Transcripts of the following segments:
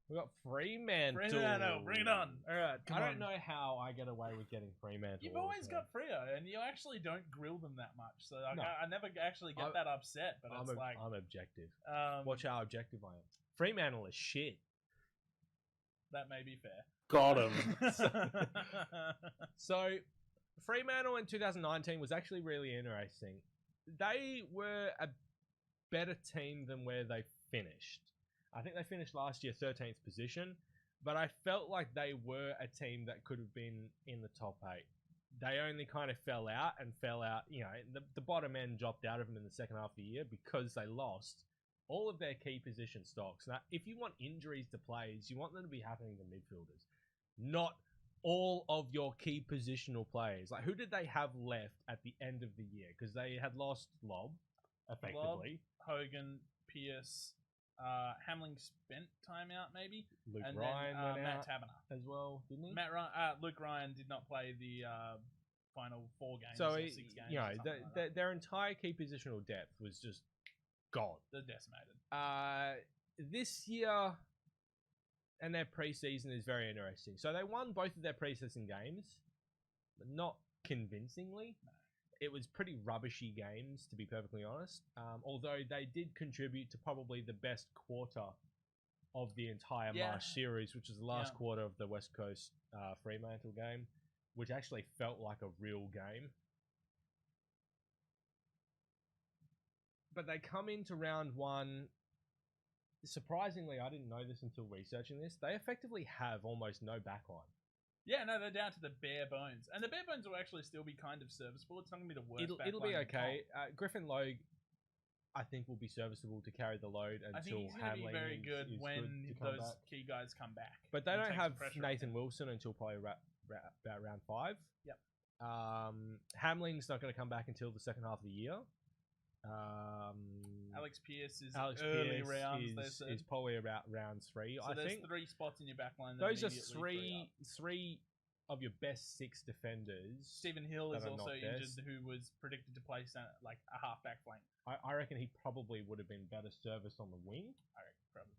We got Fremantle. Fremantle, bring it on. All right, come I on. don't know how I get away with getting Fremantle. You've always got Freo, and you actually don't grill them that much. So like, No. I never actually get that upset. But it's like I'm objective. Watch Watch how objective I am. Fremantle is shit. That may be fair. Got him. So, Fremantle in 2019 was actually really interesting. They were a better team than where they finished. I think they finished last year 13th position, but I felt like they were a team that could have been in the top 8. They only kind of fell out, you know, the bottom end dropped out of them in the second half of the year because they lost all of their key position stocks. Now, if you want injuries to players, you want them to be happening to midfielders, not all of your key positional players. Like, who did they have left at the end of the year? Because they had lost Lob, effectively. Lob, Hogan, Pierce, Hamling spent time out, maybe. Luke and Ryan then, went Matt out Taberner as well, didn't he? Luke Ryan did not play the final 4 games So, or 6 games. you know, or something like that. their entire key positional depth was just gone. They're decimated. This year and their preseason is very interesting. So they won both of their preseason games, but not convincingly. No. It was pretty rubbishy games, to be perfectly honest. Although they did contribute to probably the best quarter of the entire March series, which was the last quarter of the West Coast Fremantle game, which actually felt like a real game. But they come into round 1. Surprisingly, I didn't know this until researching this. They effectively have almost no backline. Yeah, no, they're down to the bare bones. And the bare bones will actually still be kind of serviceable. It's not going to be the worst It'll be backline okay. Griffin Logue, I think, will be serviceable to carry the load until I think he's going to be very good when those key guys come back. But they don't have Nathan off Wilson until probably about round 5. Yep. Hamling's not going to come back until the second half of the year. Alex Pierce is early rounds. Is probably about round 3. So I there's think 3 spots in your backline. Those are three of your best 6 defenders. Stephen Hill is also injured, who was predicted to play like a half-back flank. I reckon he probably would have been better serviced on the wing. I reckon probably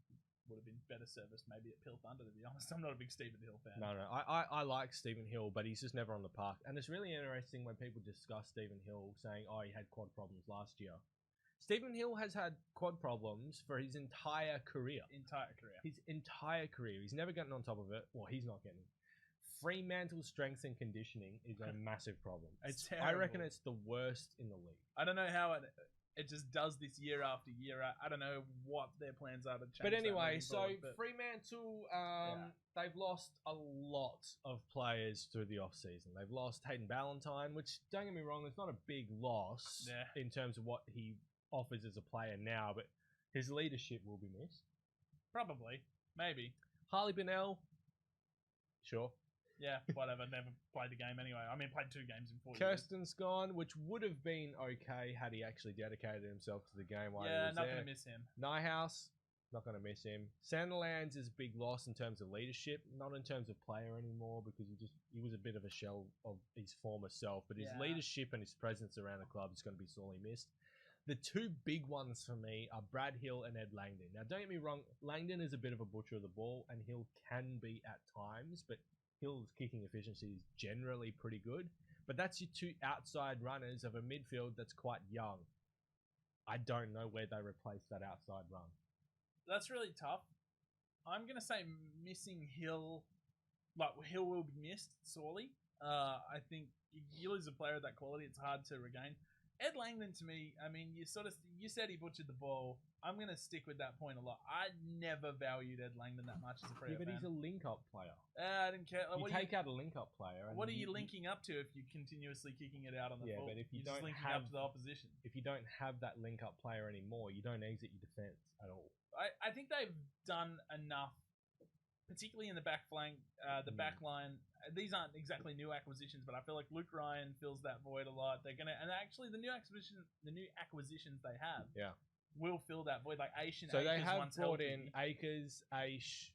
would have been better serviced maybe at Pil Thunder, to be honest. I'm not a big Stephen Hill fan. No. I like Stephen Hill, but he's just never on the park. And it's really interesting when people discuss Stephen Hill saying, oh, he had quad problems last year. Stephen Hill has had quad problems for his entire career. His entire career. He's never gotten on top of it. Well, he's not getting. Fremantle's strength and conditioning is a massive problem. I reckon it's the worst in the league. I don't know how it just does this year after year. I don't know what their plans are to change. But anyway, forward, Fremantle, they've lost a lot of players through the off-season. They've lost Hayden Ballantyne, which, don't get me wrong, it's not a big loss in terms of what he offers as a player now, but his leadership will be missed. Probably. Maybe. Harley Bennell, sure. Yeah, whatever. Never played the game anyway. I mean, played 2 games in 4 years. Kirsten's gone, which would have been okay had he actually dedicated himself to the game while he was not there. going to miss him. Nyhouse, not going to miss him. Sandilands is a big loss in terms of leadership, not in terms of player anymore, because he was a bit of a shell of his former self, but his leadership and his presence around the club is going to be sorely missed. The 2 big ones for me are Brad Hill and Ed Langdon. Now, don't get me wrong, Langdon is a bit of a butcher of the ball, and Hill can be at times, but Hill's kicking efficiency is generally pretty good. But that's your 2 outside runners of a midfield that's quite young. I don't know where they replace that outside run. That's really tough. I'm going to say missing Hill. Like, Hill will be missed sorely. I think you lose a player of that quality, it's hard to regain. Ed Langdon, to me, I mean, you said he butchered the ball. I'm going to stick with that point a lot. I never valued Ed Langdon that much as a Freo fan. But he's a link-up player. I didn't care. You take out a link-up player. What are you linking up to if you're continuously kicking it out on the ball? Yeah, but if you you're don't just linking up to the opposition. If you don't have that link-up player anymore, you don't exit your defence at all. I think they've done enough, particularly in the back flank, the back line. These aren't exactly new acquisitions, but I feel like Luke Ryan fills that void a lot. They're gonna, and actually the new acquisitions they have, will fill that void. Like Aish and so Akers they have brought healthy. in Akers, Aish.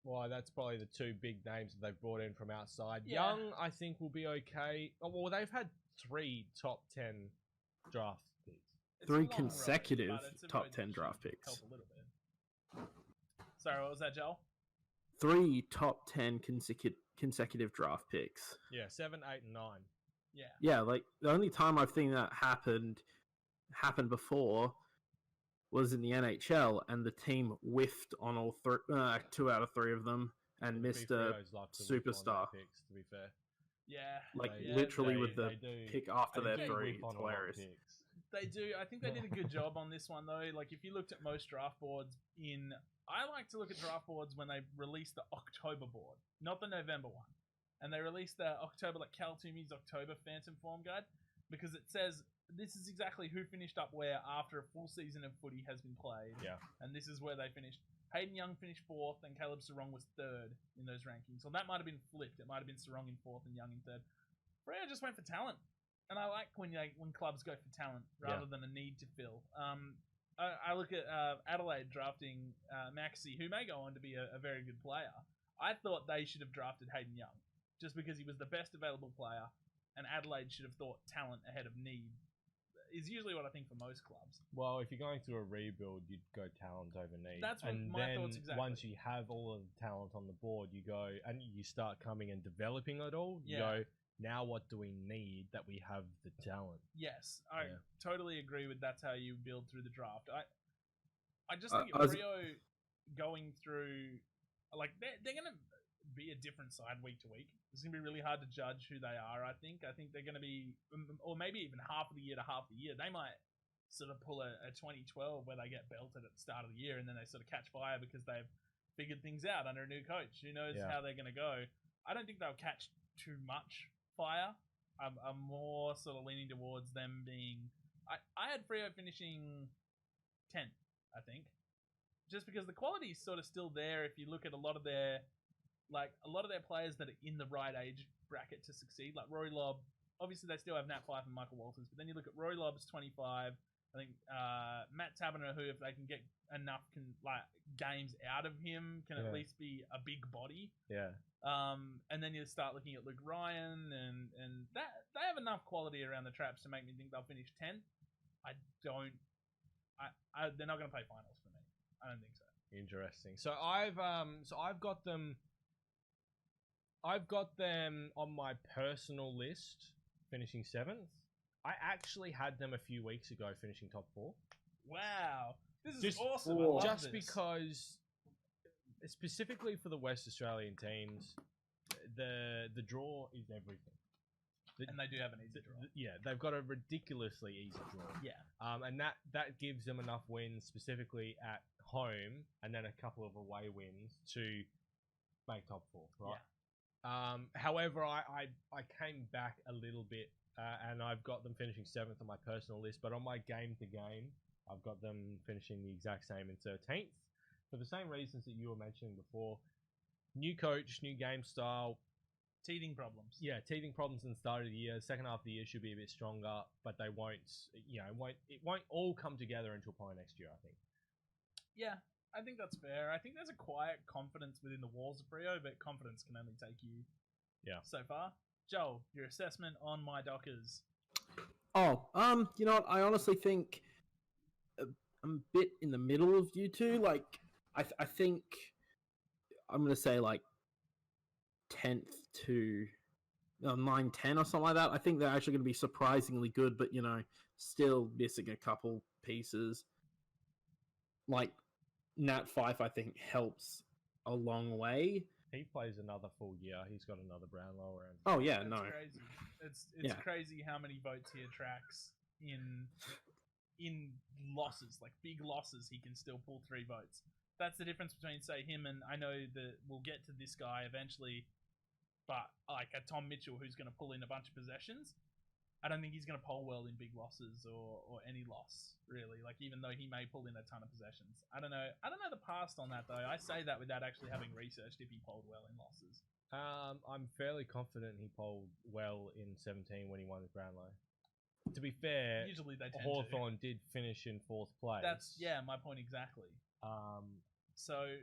Well, that's probably the 2 big names that they've brought in from outside. Yeah. Young, I think, will be okay. Oh, well, they've had 3 top 10 draft picks. It's 3 a long consecutive road, but it's a top void 10 that draft should picks. help a little bit. Sorry, what was that, Joel? 3 top 10 consecutive draft picks. Yeah, 7, 8, and 9. Yeah. Yeah, like the only time I've seen that happened before was in the NHL, and the team whiffed on all 2 out of 3 of them and missed a Frio's love to whip on superstar. their picks, to be fair. Yeah. Like yeah, literally with the they do. pick after They their do 3. whip on It's a lot of hilarious. picks. They do. I think they did a good job on this one, though. Like, if you looked at most draft boards I like to look at draft boards when they release the October board, not the November one. And they release the October, like Cal Toomey's October Phantom Form Guide, because it says this is exactly who finished up where after a full season of footy has been played. Yeah. And this is where they finished. Hayden Young finished 4th, and Caleb Sarong was 3rd in those rankings. So that might have been flipped. It might have been Sarong in 4th and Young in 3rd. Freo just went for talent. And I like when clubs go for talent rather than a need to fill. I look at Adelaide drafting Maxey, who may go on to be a very good player. I thought they should have drafted Hayden Young just because he was the best available player, and Adelaide should have thought talent ahead of need. Is usually what I think for most clubs. Well, if you're going through a rebuild, you'd go talent over need. That's what and my then thoughts exactly. Once you have all of the talent on the board, you go and you start coming and developing it all. You Yeah. go, now what do we need that we have the talent? Yes, I totally agree with that's how you build through the draft. I just think Freo going through, like, they're going to be a different side week to week. It's going to be really hard to judge who they are, I think. I think they're going to be, or maybe even half of the year to half the year. They might sort of pull a 2012 where they get belted at the start of the year and then they sort of catch fire because they've figured things out under a new coach. Who knows how they're going to go. I don't think they'll catch too much fire. I'm more sort of leaning towards them being... I had Freo finishing 10th, I think. Just because the quality is sort of still there if you look at a lot of their players that are in the right age bracket to succeed. Like Rory Lobb, obviously they still have Nat Fyfe and Michael Walters, but then you look at Rory Lobb's 25. I think Matt Taberner, who if they can get enough games out of him, can at least be a big body. Yeah. And then you start looking at Luke Ryan, and that they have enough quality around the traps to make me think they'll finish 10th. They're not going to play finals for me. I don't think so. Interesting. So I've got them. I've got them on my personal list, finishing 7th. I actually had them a few weeks ago, finishing top 4. Wow, this is Just- awesome. I love Just this. because, specifically for the West Australian teams, the draw is everything. And they do have an easy draw. Yeah, they've got a ridiculously easy draw. Yeah. And that gives them enough wins, specifically at home, and then a couple of away wins to make top 4, right? Yeah. However, I came back a little bit, and I've got them finishing 7th on my personal list, but on my game-to-game, I've got them finishing the exact same in 13th, for the same reasons that you were mentioning before. New coach, new game style. Teething problems. Yeah, teething problems in the start of the year. Second half of the year should be a bit stronger, but they won't, it won't all come together until probably next year, I think. Yeah, I think that's fair. I think there's a quiet confidence within the walls of Freo, but confidence can only take you so far. Joel, your assessment on my Dockers. Oh, you know what? I honestly think I'm a bit in the middle of you two. Like, I think I'm going to say like 10th to 9-10 or something like that. I think they're actually going to be surprisingly good, but, still missing a couple pieces. Like, Nat Fyfe, I think, helps a long way. He plays another full year. He's got another Brownlow around. Oh, yeah, That's no. crazy. It's crazy how many votes he attracts in losses, like big losses. He can still pull 3 votes. That's the difference between, say, him and I know that we'll get to this guy eventually, but like a Tom Mitchell who's going to pull in a bunch of possessions. I don't think he's going to poll well in big losses or any loss, really. Like, even though he may pull in a ton of possessions. I don't know the past on that, though. I say that without actually having researched if he polled well in losses. I'm fairly confident he polled well in 17 when he won the Brownlow. To be fair, usually they tend Hawthorn did finish in 4th place. That's my point exactly. So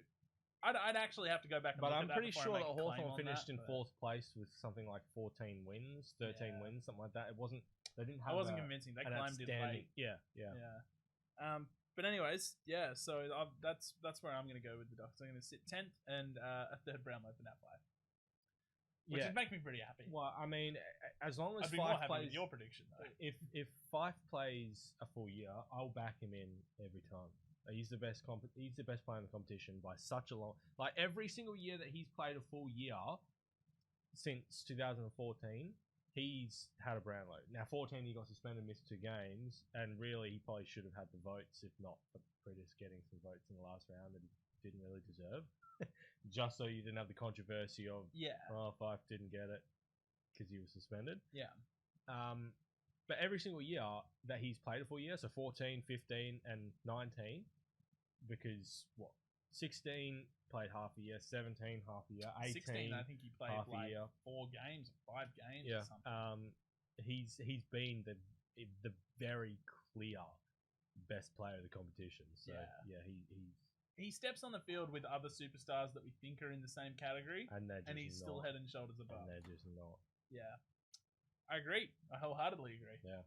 I'd actually have to go back and but look I'm at pretty that sure before I that make a claim Hawthorn on finished that, in but 4th place with something like 14 wins, 13 wins, something like that. It wasn't. They didn't have. I wasn't convincing. They an climbed in outstanding. late. Yeah. Yeah. But anyways, yeah. So that's where I'm going to go with the Dockers. I'm going to sit 10th and a third Brownlow for Nat 5, which Yeah. would make me pretty happy. Well, I mean, as long as I'd be more Fife happy plays, with your prediction though. if Fife plays a full year, I'll back him in every time. He's the best. He's the best player in the competition by such a long. Like every single year that he's played a full year since 2014, he's had a Brownlow. Now 14, he got suspended, missed 2 games, and really he probably should have had the votes if not for Pritis getting some votes in the last round that he didn't really deserve. Just so you didn't have the controversy of Fife didn't get it because he was suspended. Yeah. But every single year that he's played a full year, so 14, 15, and 19, because 16 played half a year, 17 half a year, 18 16, I think he played half like a year. 4 games, 5 games Yeah. or something. He's been the very clear best player of the competition. So he steps on the field with other superstars that we think are in the same category, and he's still head and shoulders above. And they're just not. Yeah. I agree. I wholeheartedly agree. Yeah.